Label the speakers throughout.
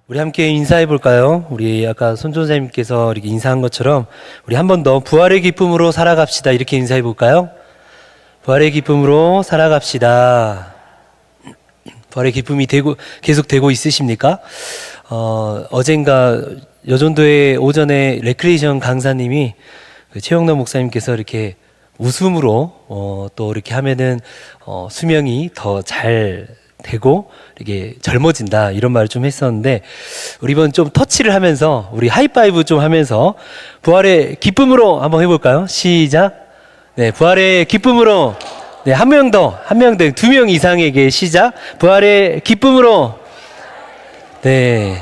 Speaker 1: 우리 함께 인사해 볼까요? 우리 아까 손전사님께서 이렇게 인사한 것처럼 우리 한 번 더 부활의 기쁨으로 살아갑시다. 이렇게 인사해 볼까요? 부활의 기쁨으로 살아갑시다. 부활의 기쁨이 계속 되고 있으십니까? 어젠가 여전도의 오전에 레크레이션 강사님이 최영남 목사님께서 이렇게 웃음으로 또 이렇게 하면은 수명이 더 잘 되고 이렇게 젊어진다 이런 말을 좀 했었는데, 우리 이번 좀 터치를 하면서 우리 하이파이브 좀 하면서 부활의 기쁨으로 한번 해볼까요? 시작. 네, 부활의 기쁨으로. 네, 한 명 더, 두 명 이상에게 시작. 부활의 기쁨으로. 네.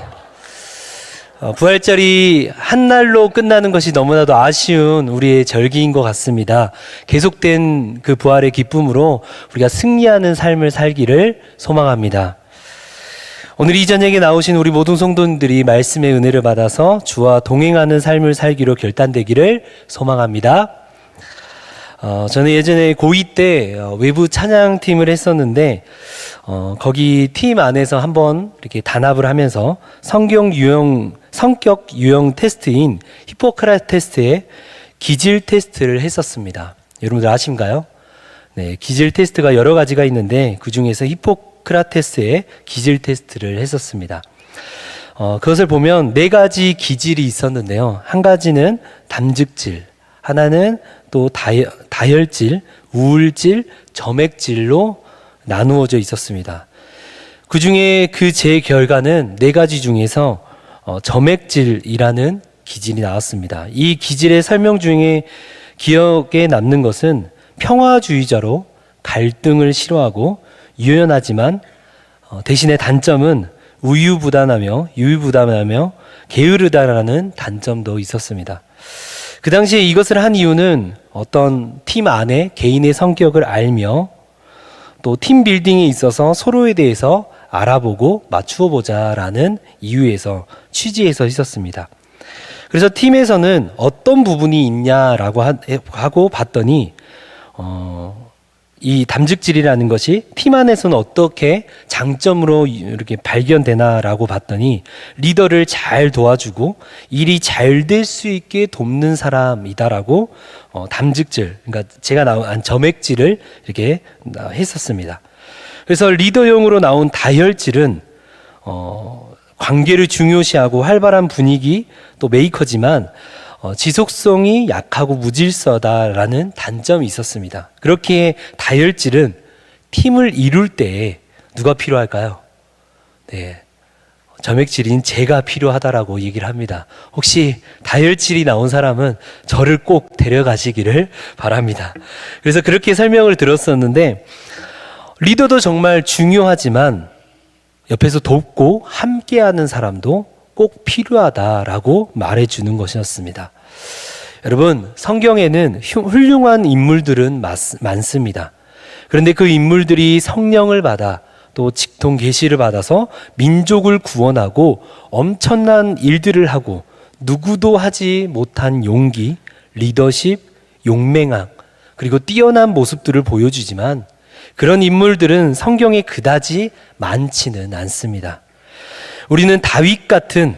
Speaker 1: 부활절이 한 날로 끝나는 것이 너무나도 아쉬운 우리의 절기인 것 같습니다. 계속된 그 부활의 기쁨으로 우리가 승리하는 삶을 살기를 소망합니다. 오늘 이 저녁에 나오신 우리 모든 성도님들이 말씀의 은혜를 받아서 주와 동행하는 삶을 살기로 결단되기를 소망합니다. 저는 예전에 고2 때 외부 찬양팀을 했었는데, 거기 팀 안에서 한번 이렇게 단합을 하면서 성격 유형 테스트인 히포크라테스의 기질 테스트를 했었습니다. 여러분들 아신가요? 네, 기질 테스트가 여러 가지가 있는데 그 중에서 히포크라테스의 기질 테스트를 했었습니다. 그것을 보면 4가지 기질이 있었는데요. 한 가지는 담즙질, 하나는 또 다혈질, 우울질, 점액질로 나누어져 있었습니다. 그 중에 제 결과는 4가지 중에서 점액질이라는 기질이 나왔습니다. 이 기질의 설명 중에 기억에 남는 것은 평화주의자로 갈등을 싫어하고 유연하지만 대신에 단점은 우유부단하며 게으르다라는 단점도 있었습니다. 그 당시에 이것을 한 이유는 어떤 팀 안에 개인의 성격을 알며 또 팀 빌딩에 있어서 서로에 대해서 알아보고 맞추어 보자라는 취지에서 있었습니다. 그래서 팀에서는 어떤 부분이 있냐라고 하고 봤더니 이 담즙질이라는 것이 팀 안에서는 어떻게 장점으로 이렇게 발견되나라고 봤더니 리더를 잘 도와주고 일이 잘 될 수 있게 돕는 사람이다라고 담즙질, 그러니까 제가 나온 점액질을 이렇게 했었습니다. 그래서 리더용으로 나온 다혈질은 관계를 중요시하고 활발한 분위기 또 메이커지만 지속성이 약하고 무질서다라는 단점이 있었습니다. 그렇기에 다혈질은 팀을 이룰 때 누가 필요할까요? 네, 점액질인 제가 필요하다라고 얘기를 합니다. 혹시 다혈질이 나온 사람은 저를 꼭 데려가시기를 바랍니다. 그래서 그렇게 설명을 들었었는데, 리더도 정말 중요하지만 옆에서 돕고 함께하는 사람도 꼭 필요하다라고 말해주는 것이었습니다. 여러분, 성경에는 훌륭한 인물들은 많습니다. 그런데 그 인물들이 성령을 받아 또 직통 계시를 받아서 민족을 구원하고 엄청난 일들을 하고 누구도 하지 못한 용기, 리더십, 용맹함, 그리고 뛰어난 모습들을 보여주지만 그런 인물들은 성경에 그다지 많지는 않습니다. 우리는 다윗 같은,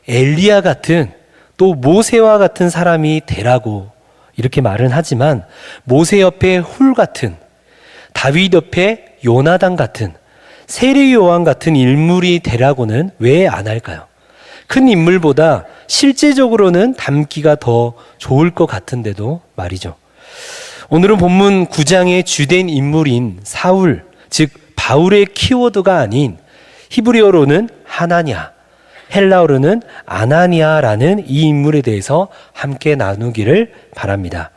Speaker 1: 엘리야 같은, 또 모세와 같은 사람이 되라고 이렇게 말은 하지만 모세 옆에 훌 같은, 다윗 옆에 요나단 같은, 세례 요한 같은 인물이 되라고는 왜 안 할까요? 큰 인물보다 실제적으로는 닮기가 더 좋을 것 같은데도 말이죠. 오늘은 본문 9장의 주된 인물인 사울, 즉 바울의 키워드가 아닌 히브리어로는 하나냐, 헬라어로는 아나니아라는 이 인물에 대해서 함께 나누기를 바랍니다.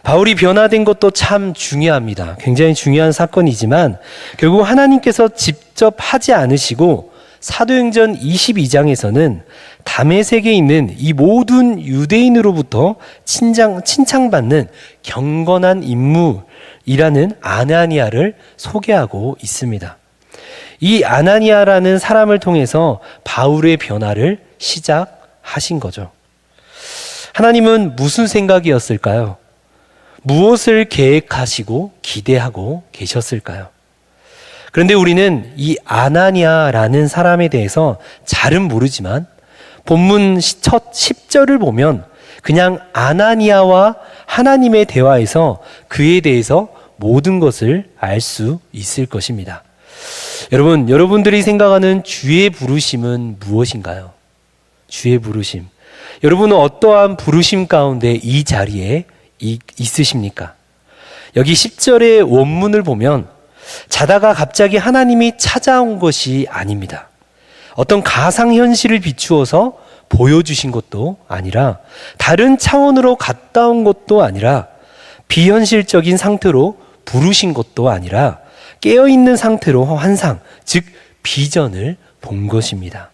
Speaker 1: 바울이 변화된 것도 참 중요합니다. 굉장히 중요한 사건이지만 결국 하나님께서 직접 하지 않으시고 사도행전 22장에서는 다메섹에 있는 이 모든 유대인으로부터 칭찬받는 경건한 인물이라는 아나니아를 소개하고 있습니다. 이 아나니아라는 사람을 통해서 바울의 변화를 시작하신 거죠. 하나님은 무슨 무엇을 계획하시고 기대하고 계셨을까요? 그런데 우리는 이 아나니아라는 사람에 대해서 잘은 모르지만 본문 첫 10절을 보면 그냥 아나니아와 하나님의 대화에서 그에 대해서 모든 것을 알 수 있을 것입니다. 여러분, 여러분들이 생각하는 주의 부르심은 무엇인가요? 주의 부르심. 여러분은 어떠한 부르심 가운데 이 자리에 있으십니까? 여기 10절의 원문을 보면 자다가 갑자기 하나님이 찾아온 것이 아닙니다. 어떤 가상현실을 비추어서 보여주신 것도 아니라 다른 차원으로 갔다 온 것도 아니라 비현실적인 상태로 부르신 것도 아니라 깨어있는 상태로 환상, 즉 비전을 본 것입니다.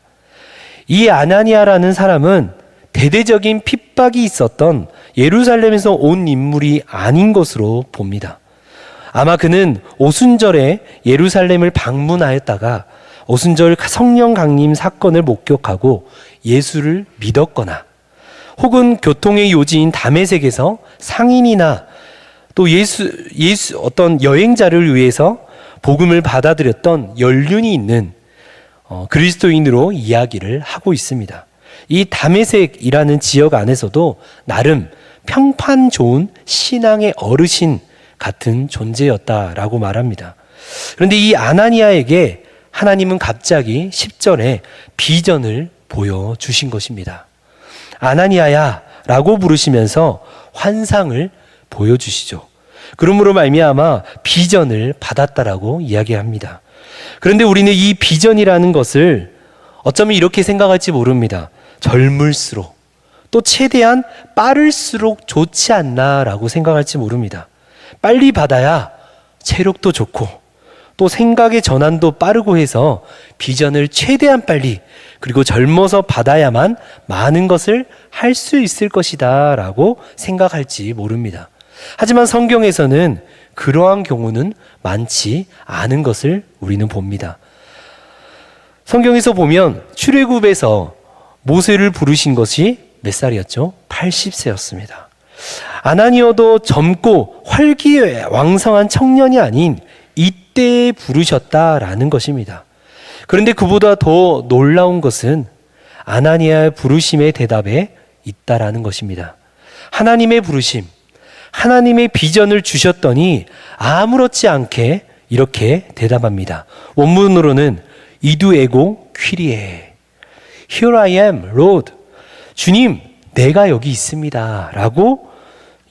Speaker 1: 이 아나니아라는 사람은 대대적인 핍박이 있었던 예루살렘에서 온 인물이 아닌 것으로 봅니다. 아마 그는 오순절에 예루살렘을 방문하였다가 오순절 성령 강림 사건을 목격하고 예수를 믿었거나 혹은 교통의 요지인 다메섹에서 상인이나 또 어떤 여행자를 위해서 복음을 받아들였던 연륜이 있는 그리스도인으로 이야기를 하고 있습니다. 이 다메섹이라는 지역 안에서도 나름 평판 좋은 신앙의 어르신 같은 존재였다라고 말합니다. 그런데 이 아나니아에게 하나님은 갑자기 10절에 비전을 보여주신 것입니다. 아나니아야 라고 부르시면서 환상을 보여주시죠. 그러므로 말미암아 비전을 받았다라고 이야기합니다. 그런데 우리는 이 비전이라는 것을 어쩌면 이렇게 생각할지 모릅니다. 젊을수록 또 최대한 빠를수록 좋지 않나라고 생각할지 모릅니다. 빨리 받아야 체력도 좋고 또 생각의 전환도 빠르고 해서 비전을 최대한 빨리 그리고 젊어서 받아야만 많은 것을 할 수 있을 것이다 라고 생각할지 모릅니다. 하지만 성경에서는 그러한 경우는 많지 않은 것을 우리는 봅니다. 성경에서 보면 출애굽에서 모세를 부르신 것이 몇 살이었죠? 80세였습니다. 아나니아도 젊고 활기왕성한 청년이 아닌 이때에 부르셨다라는 것입니다. 그런데 그보다 더 놀라운 것은 아나니아의 부르심의 대답에 있다라는 것입니다. 하나님의 부르심, 하나님의 비전을 주셨더니 아무렇지 않게 이렇게 대답합니다. 원문으로는 이두 에고 퀴리에 Here I am, Lord. 주님, 내가 여기 있습니다. 라고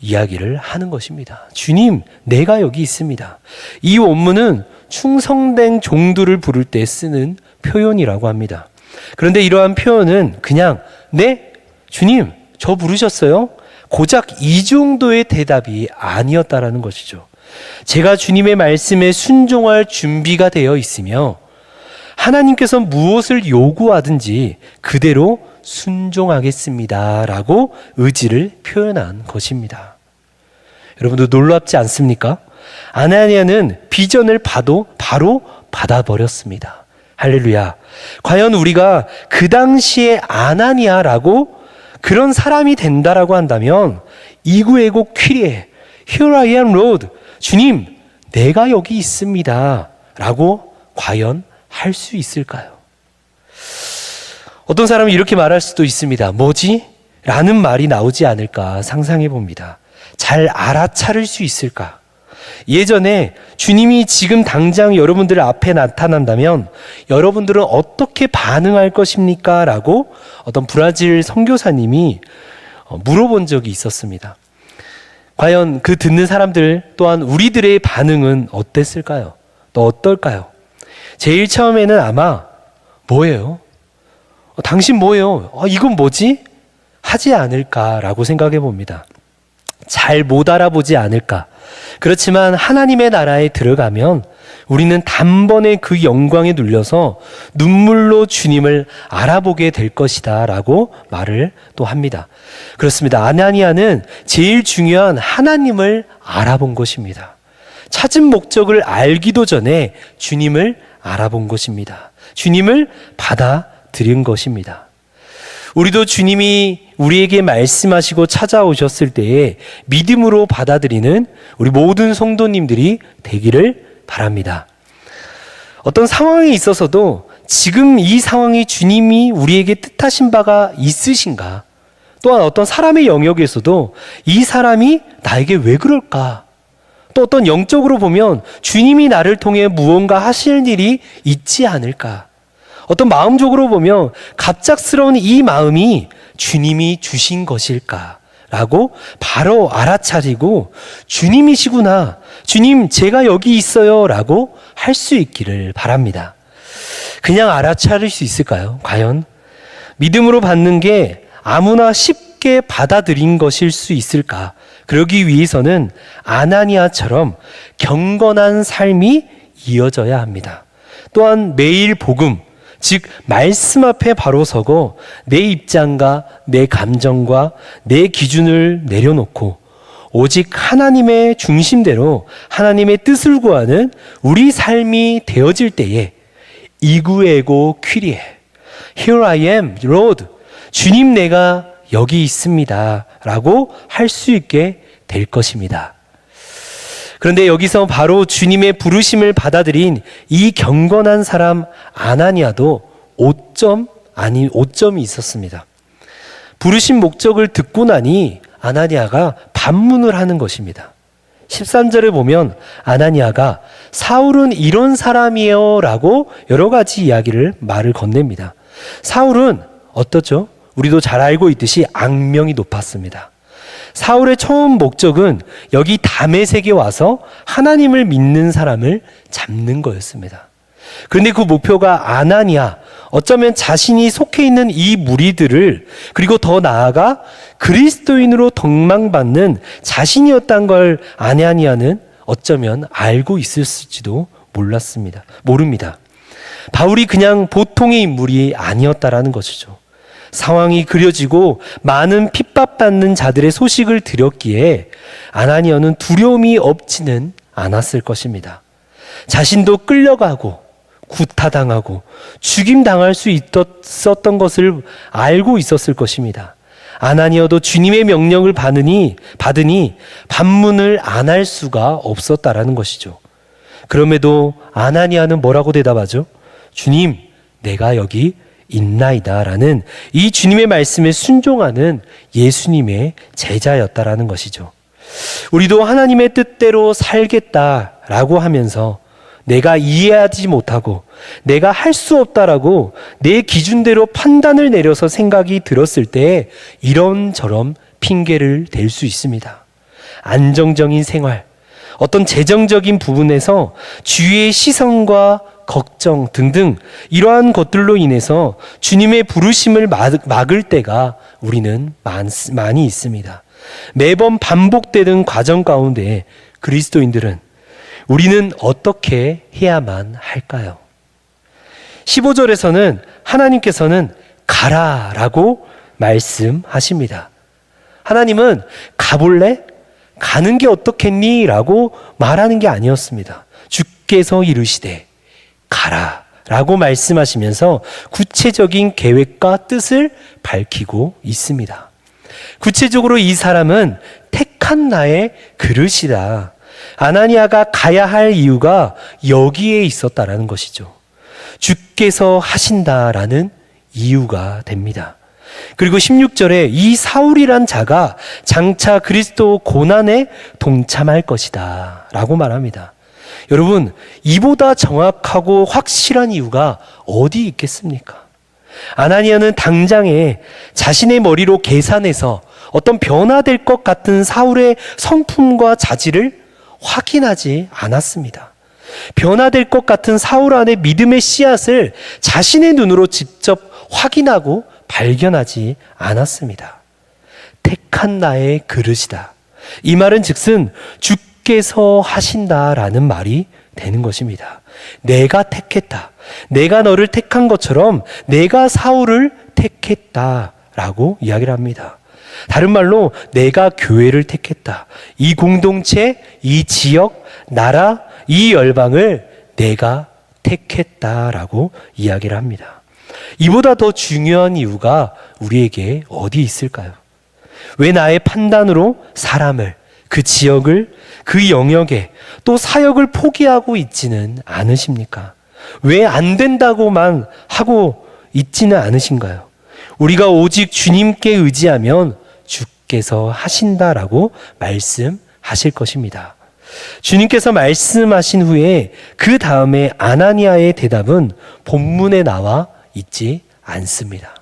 Speaker 1: 이야기를 하는 것입니다. 주님, 내가 여기 있습니다. 이 원문은 충성된 종들을 부를 때 쓰는 표현이라고 합니다. 그런데 이러한 표현은 그냥 네, 주님, 저 부르셨어요? 고작 이 정도의 대답이 아니었다라는 것이죠. 제가 주님의 말씀에 순종할 준비가 되어 있으며 하나님께서 무엇을 요구하든지 그대로 순종하겠습니다 라고 의지를 표현한 것입니다. 여러분도 놀랍지 않습니까? 아나니아는 비전을 바로 받아버렸습니다. 할렐루야. 과연 우리가 그 당시에 아나니아라고 그런 사람이 된다라고 한다면 이구에고 퀴리에 Here I am Lord. 주님, 내가 여기 있습니다 라고 과연 할 수 있을까요? 어떤 사람은 이렇게 말할 수도 있습니다. 뭐지? 라는 말이 나오지 않을까 상상해 봅니다. 잘 알아차릴 수 있을까? 예전에 주님이 지금 당장 여러분들 앞에 나타난다면 여러분들은 어떻게 반응할 것입니까? 라고 어떤 브라질 선교사님이 물어본 적이 있었습니다. 과연 그 듣는 사람들 또한 우리들의 반응은 어땠을까요? 또 어떨까요? 제일 처음에는 아마 뭐예요? 당신 뭐예요? 이건 뭐지? 하지 않을까라고 생각해 봅니다. 잘 못 알아보지 않을까. 그렇지만 하나님의 나라에 들어가면 우리는 단번에 그 영광에 눌려서 눈물로 주님을 알아보게 될 것이다 라고 말을 또 합니다. 그렇습니다. 아나니아는 제일 중요한 하나님을 알아본 것입니다. 찾은 목적을 알기도 전에 주님을 알아본 것입니다. 주님을 받아들인 것입니다. 우리도 주님이 우리에게 말씀하시고 찾아오셨을 때에 믿음으로 받아들이는 우리 모든 성도님들이 되기를 바랍니다. 어떤 상황에 있어서도 지금 이 상황이 주님이 우리에게 뜻하신 바가 있으신가? 또한 어떤 사람의 영역에서도 이 사람이 나에게 왜 그럴까? 또 어떤 영적으로 보면 주님이 나를 통해 무언가 하실 일이 있지 않을까? 어떤 마음적으로 보면 갑작스러운 이 마음이 주님이 주신 것일까? 라고 바로 알아차리고 주님이시구나. 주님, 제가 여기 있어요. 라고 할 수 있기를 바랍니다. 그냥 알아차릴 수 있을까요? 과연? 믿음으로 받는 게 아무나 쉽게 받아들인 것일 수 있을까? 그러기 위해서는 아나니아처럼 경건한 삶이 이어져야 합니다. 또한 매일 복음, 즉 말씀 앞에 바로 서고 내 입장과 내 감정과 내 기준을 내려놓고 오직 하나님의 중심대로 하나님의 뜻을 구하는 우리 삶이 되어질 때에 이구에고 퀴리에 Here I am, Lord. 주님, 내가 여기 있습니다. 라고 할 수 있게 될 것입니다. 그런데 여기서 바로 주님의 부르심을 받아들인 이 경건한 사람 아나니아도 오점이 있었습니다. 부르신 목적을 듣고 나니 아나니아가 반문을 하는 것입니다. 13절에 보면 아나니아가 사울은 이런 사람이에요 라고 여러 가지 말을 건넵니다. 사울은 어떻죠? 우리도 잘 알고 있듯이 악명이 높았습니다. 사울의 처음 목적은 여기 다메섹에 와서 하나님을 믿는 사람을 잡는 거였습니다. 그런데 그 목표가 아나니아, 어쩌면 자신이 속해 있는 이 무리들을 그리고 더 나아가 그리스도인으로 덕망받는 자신이었다는 걸 아나니아는 어쩌면 알고 있었을지도 모릅니다. 바울이 그냥 보통의 인물이 아니었다라는 것이죠. 상황이 그려지고 많은 핍박받는 자들의 소식을 들었기에 아나니아는 두려움이 없지는 않았을 것입니다. 자신도 끌려가고 구타당하고 죽임당할 수 있었던 것을 알고 있었을 것입니다. 아나니아도 주님의 명령을 받으니 반문을 안 할 수가 없었다라는 것이죠. 그럼에도 아나니아는 뭐라고 대답하죠? 주님, 내가 여기 있나이다 라는 이 주님의 말씀에 순종하는 예수님의 제자였다라는 것이죠. 우리도 하나님의 뜻대로 살겠다라고 하면서 내가 이해하지 못하고 내가 할 수 없다라고 내 기준대로 판단을 내려서 생각이 들었을 때 이런저런 핑계를 댈 수 있습니다. 안정적인 생활, 어떤 재정적인 부분에서 주위의 시선과 걱정 등등 이러한 것들로 인해서 주님의 부르심을 막을 때가 우리는 많이 있습니다. 매번 반복되는 과정 가운데 그리스도인들은 우리는 어떻게 해야만 할까요? 15절에서는 하나님께서는 가라라고 말씀하십니다. 하나님은 가볼래? 가는 게 어떻겠니? 라고 말하는 게 아니었습니다. 주께서 이르시되 가라 라고 말씀하시면서 구체적인 계획과 뜻을 밝히고 있습니다. 구체적으로 이 사람은 택한 나의 그릇이다. 아나니아가 가야 할 이유가 여기에 있었다라는 것이죠. 주께서 하신다라는 이유가 됩니다. 그리고 16절에 이 사울이란 자가 장차 그리스도 고난에 동참할 것이다 라고 말합니다. 여러분, 이보다 정확하고 확실한 이유가 어디 있겠습니까? 아나니아는 당장에 자신의 머리로 계산해서 어떤 변화될 것 같은 사울의 성품과 자질을 확인하지 않았습니다. 변화될 것 같은 사울 안의 믿음의 씨앗을 자신의 눈으로 직접 확인하고 발견하지 않았습니다. 택한 나의 그릇이다. 이 말은 즉슨 주께서 하신다라는 말이 되는 것입니다. 내가 택했다. 내가 너를 택한 것처럼 내가 사울을 택했다라고 이야기를 합니다. 다른 말로 내가 교회를 택했다. 이 공동체, 이 지역, 나라, 이 열방을 내가 택했다라고 이야기를 합니다. 이보다 더 중요한 이유가 우리에게 어디 있을까요? 왜 나의 판단으로 사람을, 그 지역을, 그 영역에 또 사역을 포기하고 있지는 않으십니까? 왜 안 된다고만 하고 있지는 않으신가요? 우리가 오직 주님께 의지하면 주께서 하신다라고 말씀하실 것입니다. 주님께서 말씀하신 후에 그 다음에 아나니아의 대답은 본문에 나와 있지 않습니다.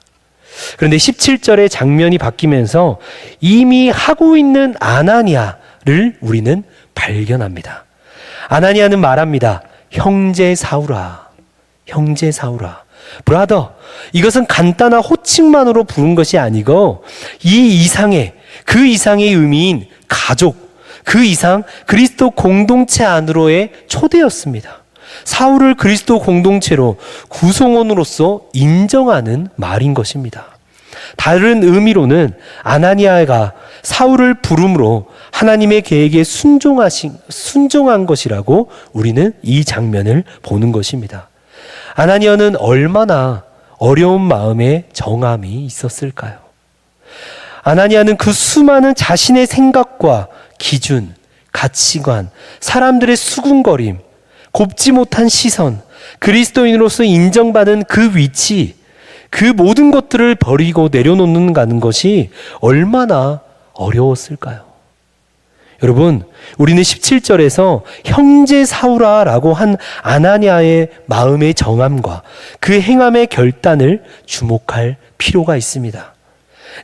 Speaker 1: 그런데 17절의 장면이 바뀌면서 이미 하고 있는 아나니아를 우리는 발견합니다. 아나니아는 말합니다. 형제 사울아, 형제 사울아. 브라더, 이것은 간단한 호칭만으로 부른 것이 아니고 그 이상의 의미인 가족, 그 이상 그리스도 공동체 안으로의 초대였습니다. 사울을 그리스도 공동체로 구성원으로서 인정하는 말인 것입니다. 다른 의미로는 아나니아가 사울을 부름으로 하나님의 계획에 순종한 것이라고 우리는 이 장면을 보는 것입니다. 아나니아는 얼마나 어려운 마음에 정함이 있었을까요? 아나니아는 그 수많은 자신의 생각과 기준, 가치관, 사람들의 수군거림, 곱지 못한 시선, 그리스도인으로서 인정받은 그 위치, 그 모든 것들을 버리고 내려놓는다는 것이 얼마나 어려웠을까요? 여러분, 우리는 17절에서 형제 사울아 라고 한 아나니아의 마음의 정함과 그 행함의 결단을 주목할 필요가 있습니다.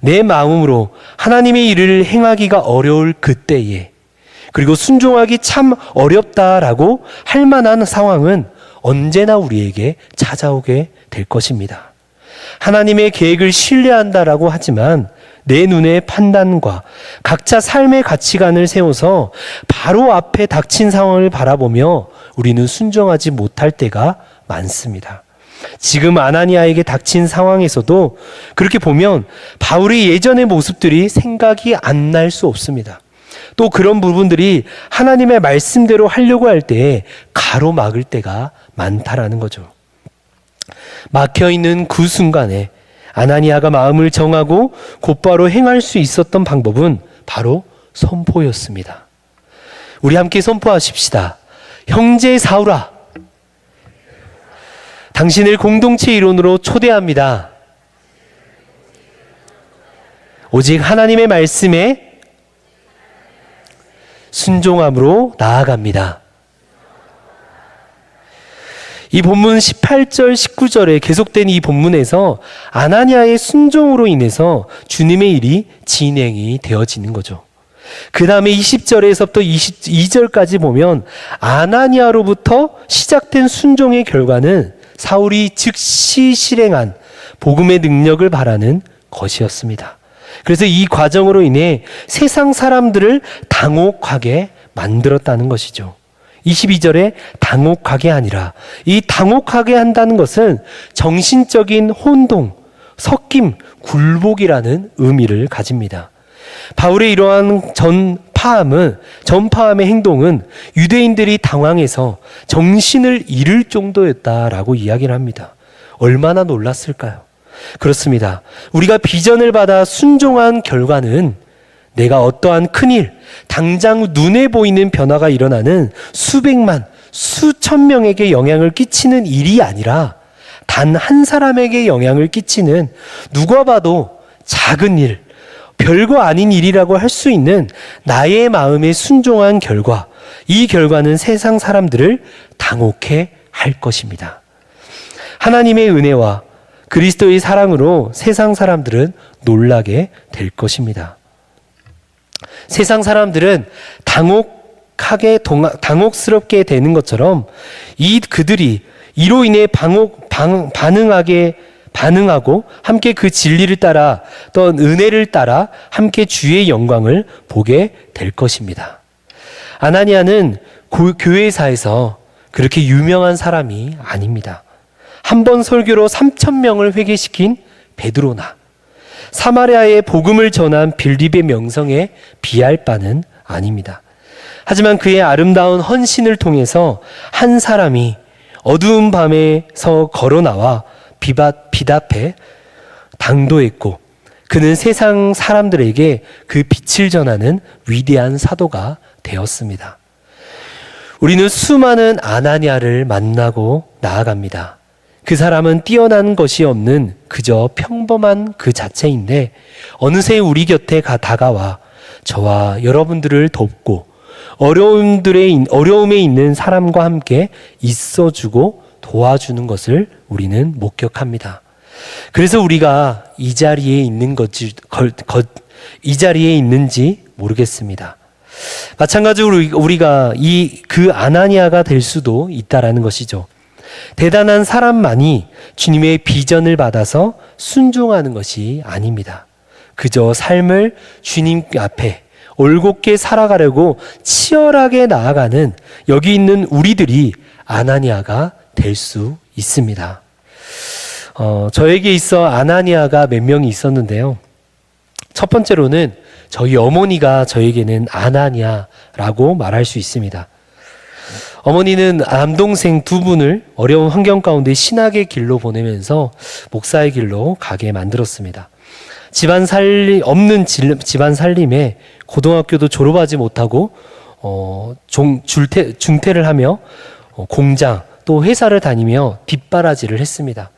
Speaker 1: 내 마음으로 하나님의 일을 행하기가 어려울 그때에, 그리고 순종하기 참 어렵다라고 할 만한 상황은 언제나 우리에게 찾아오게 될 것입니다. 하나님의 계획을 신뢰한다라고 하지만 내 눈의 판단과 각자 삶의 가치관을 세워서 바로 앞에 닥친 상황을 바라보며 우리는 순종하지 못할 때가 많습니다. 지금 아나니아에게 닥친 상황에서도 그렇게 보면 바울의 예전의 모습들이 생각이 안 날 수 없습니다. 또 그런 부분들이 하나님의 말씀대로 하려고 할 때 가로막을 때가 많다라는 거죠. 막혀있는 그 순간에 아나니아가 마음을 정하고 곧바로 행할 수 있었던 방법은 바로 선포였습니다. 우리 함께 선포하십시다. 형제 사울아, 당신을 공동체 일원으로 초대합니다. 오직 하나님의 말씀에 순종함으로 나아갑니다. 이 본문 18절, 19절에 계속된 이 본문에서 아나니아의 순종으로 인해서 주님의 일이 진행이 되어지는 거죠. 그 다음에 20절에서부터 22절까지 보면 아나니아로부터 시작된 순종의 결과는 사울이 즉시 실행한 복음의 능력을 바라는 것이었습니다. 그래서 이 과정으로 인해 세상 사람들을 당혹하게 만들었다는 것이죠. 22절에 당혹하게 아니라, 이 당혹하게 한다는 것은 정신적인 혼동, 섞임, 굴복이라는 의미를 가집니다. 바울의 이러한 전파함의 행동은 유대인들이 당황해서 정신을 잃을 정도였다라고 이야기를 합니다. 얼마나 놀랐을까요? 그렇습니다. 우리가 비전을 받아 순종한 결과는 내가 어떠한 큰일, 당장 눈에 보이는 변화가 일어나는 수백만, 수천 명에게 영향을 끼치는 일이 아니라 단 한 사람에게 영향을 끼치는 누가 봐도 작은 일, 별거 아닌 일이라고 할 수 있는 나의 마음에 순종한 결과, 이 결과는 세상 사람들을 당혹해 할 것입니다. 하나님의 은혜와 그리스도의 사랑으로 세상 사람들은 놀라게 될 것입니다. 세상 사람들은 당혹스럽게 되는 것처럼 그들이 이로 인해 반응하고 함께 그 진리를 따라 또 은혜를 따라 함께 주의 영광을 보게 될 것입니다. 아나니아는 교회사에서 그렇게 유명한 사람이 아닙니다. 한 번 설교로 3,000명을 회개시킨 베드로나 사마리아의 복음을 전한 빌립의 명성에 비할 바는 아닙니다. 하지만 그의 아름다운 헌신을 통해서 한 사람이 어두운 밤에서 걸어 나와 빛 앞에 당도했고, 그는 세상 사람들에게 그 빛을 전하는 위대한 사도가 되었습니다. 우리는 수많은 아나니아를 만나고 나아갑니다. 그 사람은 뛰어난 것이 없는 그저 평범한 그 자체인데 어느새 우리 곁에 다가와 저와 여러분들을 돕고 어려움에 있는 사람과 함께 있어주고 도와주는 것을 우리는 목격합니다. 그래서 우리가 이 자리에 있는지 모르겠습니다. 마찬가지로 우리가 그 아나니아가 될 수도 있다라는 것이죠. 대단한 사람만이 주님의 비전을 받아서 순종하는 것이 아닙니다. 그저 삶을 주님 앞에 올곧게 살아가려고 치열하게 나아가는 여기 있는 우리들이 아나니아가 될 수 있습니다. 저에게 있어 아나니아가 몇 명이 있었는데요. 첫 번째로는 저희 어머니가 저에게는 아나니아라고 말할 수 있습니다. 어머니는 남동생 두 분을 어려운 환경 가운데 신학의 길로 보내면서 목사의 길로 가게 만들었습니다. 없는 집안 살림에 고등학교도 졸업하지 못하고 중퇴를 하며 공장 또 회사를 다니며 뒷바라지를 했습니다.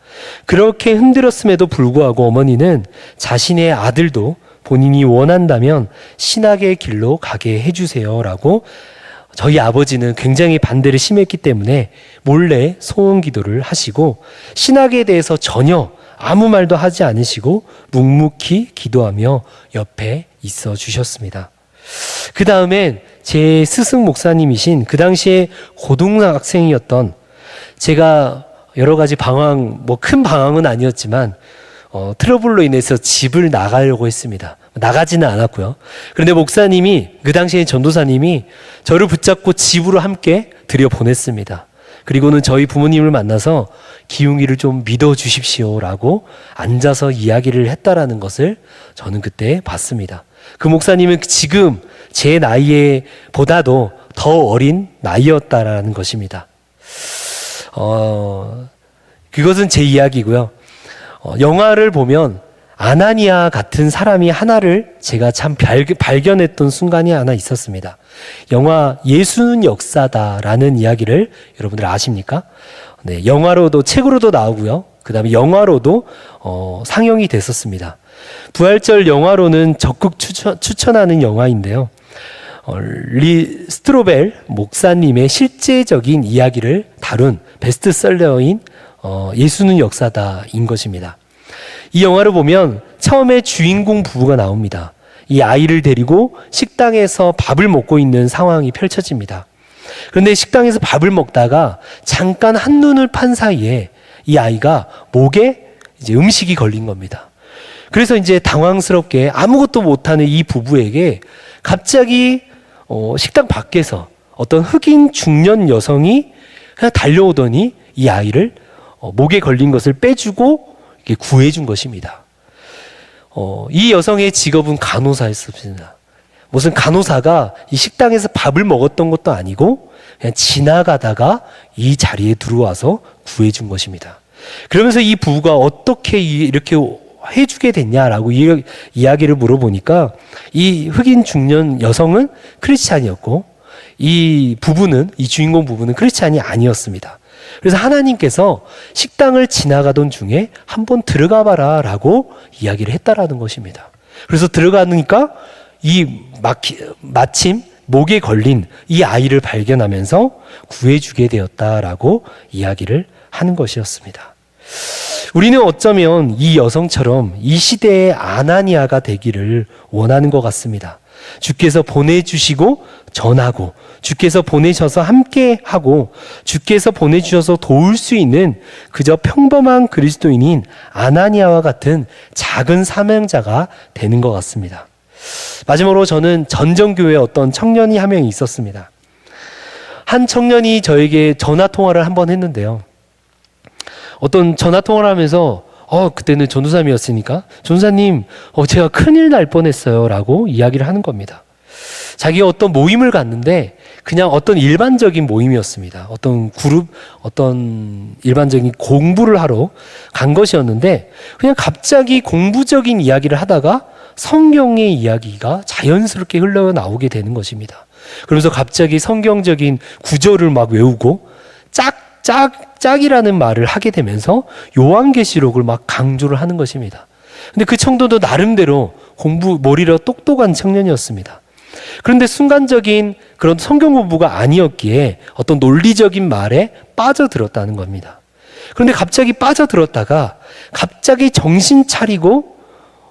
Speaker 1: 그렇게 힘들었음에도 불구하고 어머니는 자신의 아들도 본인이 원한다면 신학의 길로 가게 해주세요라고 저희 아버지는 굉장히 반대를 심했기 때문에 몰래 소원 기도를 하시고 신학에 대해서 전혀 아무 말도 하지 않으시고 묵묵히 기도하며 옆에 있어 주셨습니다. 그 다음엔 제 스승 목사님이신 그 당시에 고등학생이었던 제가 여러 가지 큰 방황은 아니었지만 트러블로 인해서 집을 나가려고 했습니다. 나가지는 않았고요. 그런데 목사님이 그 당시에 전도사님이 저를 붙잡고 집으로 함께 들여보냈습니다. 그리고는 저희 부모님을 만나서 기웅이를 좀 믿어주십시오라고 앉아서 이야기를 했다라는 것을 저는 그때 봤습니다. 그 목사님은 지금 제 나이에 보다도 더 어린 나이였다라는 것입니다. 그것은 제 이야기고요. 영화를 보면 아나니아 같은 사람이 하나를 제가 참 발견했던 순간이 하나 있었습니다. 영화 예수는 역사다라는 이야기를 여러분들 아십니까? 네, 영화로도 책으로도 나오고요. 그 다음에 영화로도 상영이 됐었습니다. 부활절 영화로는 적극 추천하는 영화인데요. 리 스트로벨 목사님의 실제적인 이야기를 다룬 베스트셀러인 예수는 역사다인 것입니다. 이 영화를 보면 처음에 주인공 부부가 나옵니다. 이 아이를 데리고 식당에서 밥을 먹고 있는 상황이 펼쳐집니다. 그런데 식당에서 밥을 먹다가 잠깐 한눈을 판 사이에 이 아이가 목에 이제 음식이 걸린 겁니다. 그래서 이제 당황스럽게 아무것도 못하는 이 부부에게 갑자기 식당 밖에서 어떤 흑인 중년 여성이 그냥 달려오더니 이 아이를 목에 걸린 것을 빼주고 구해준 것입니다. 이 여성의 직업은 간호사였습니다. 무슨 간호사가 이 식당에서 밥을 먹었던 것도 아니고 그냥 지나가다가 이 자리에 들어와서 구해준 것입니다. 그러면서 이 부부가 어떻게 이렇게 해주게 됐냐라고 이야기를 물어보니까 이 흑인 중년 여성은 크리스찬이었고 이 주인공 부부는 크리스찬이 아니었습니다. 그래서 하나님께서 식당을 지나가던 중에 한번 들어가 봐라 라고 이야기를 했다라는 것입니다. 그래서 들어가니까 마침 목에 걸린 이 아이를 발견하면서 구해주게 되었다라고 이야기를 하는 것이었습니다. 우리는 어쩌면 이 여성처럼 이 시대의 아나니아가 되기를 원하는 것 같습니다. 주께서 보내주시고 전하고 주께서 보내셔서 함께하고 주께서 보내주셔서 도울 수 있는 그저 평범한 그리스도인인 아나니아와 같은 작은 사명자가 되는 것 같습니다. 마지막으로 저는 전정교회에 어떤 청년이 한 명이 있었습니다. 한 청년이 저에게 전화통화를 한번 했는데요. 어떤 전화통화를 하면서 그때는 전도사님이었으니까 전도사님 제가 큰일 날 뻔했어요 라고 이야기를 하는 겁니다. 자기가 어떤 모임을 갔는데 그냥 어떤 일반적인 모임이었습니다. 어떤 일반적인 공부를 하러 간 것이었는데 그냥 갑자기 공부적인 이야기를 하다가 성경의 이야기가 자연스럽게 흘러나오게 되는 것입니다. 그러면서 갑자기 성경적인 구절을 막 외우고 짝이라는 말을 하게 되면서 요한계시록을 막 강조를 하는 것입니다. 근데 그 청도도 나름대로 머리가 똑똑한 청년이었습니다. 그런데 순간적인 그런 성경 공부가 아니었기에 어떤 논리적인 말에 빠져들었다는 겁니다. 그런데 갑자기 빠져들었다가 갑자기 정신 차리고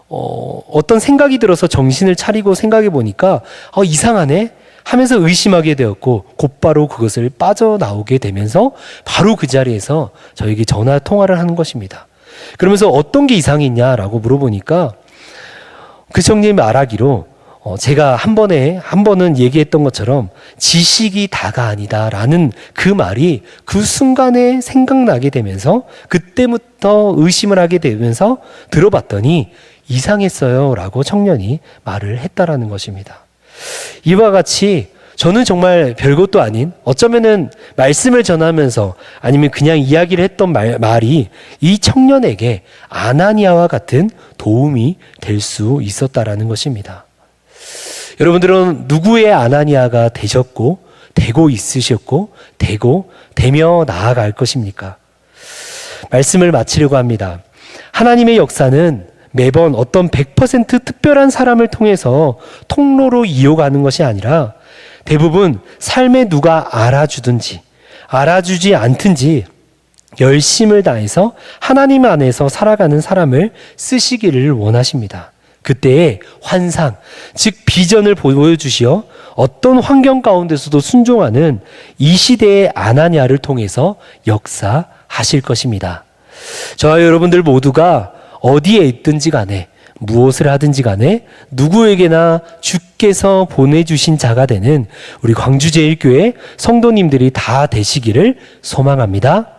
Speaker 1: 어떤 생각이 들어서 정신을 차리고 생각해 보니까 이상하네 하면서 의심하게 되었고 곧바로 그것을 빠져나오게 되면서 바로 그 자리에서 저에게 전화 통화를 하는 것입니다. 그러면서 어떤 게 이상했냐라고 물어보니까 그 청년이 말하기로 제가 한 번은 얘기했던 것처럼 지식이 다가 아니다라는 그 말이 그 순간에 생각나게 되면서 그때부터 의심을 하게 되면서 들어봤더니 이상했어요 라고 청년이 말을 했다라는 것입니다. 이와 같이 저는 정말 별것도 아닌 어쩌면은 말씀을 전하면서 아니면 그냥 이야기를 했던 말이 이 청년에게 아나니아와 같은 도움이 될 수 있었다라는 것입니다. 여러분들은 누구의 아나니아가 되셨고 되고 있으셨고 되며 나아갈 것입니까? 말씀을 마치려고 합니다. 하나님의 역사는 매번 어떤 100% 특별한 사람을 통해서 통로로 이어가는 것이 아니라 대부분 삶에 누가 알아주든지 알아주지 않든지 열심을 다해서 하나님 안에서 살아가는 사람을 쓰시기를 원하십니다. 그때의 환상, 즉 비전을 보여주시어 어떤 환경 가운데서도 순종하는 이 시대의 아나니아를 통해서 역사하실 것입니다. 저와 여러분들 모두가 어디에 있든지 간에 무엇을 하든지 간에 누구에게나 주께서 보내주신 자가 되는 우리 광주제일교회 성도님들이 다 되시기를 소망합니다.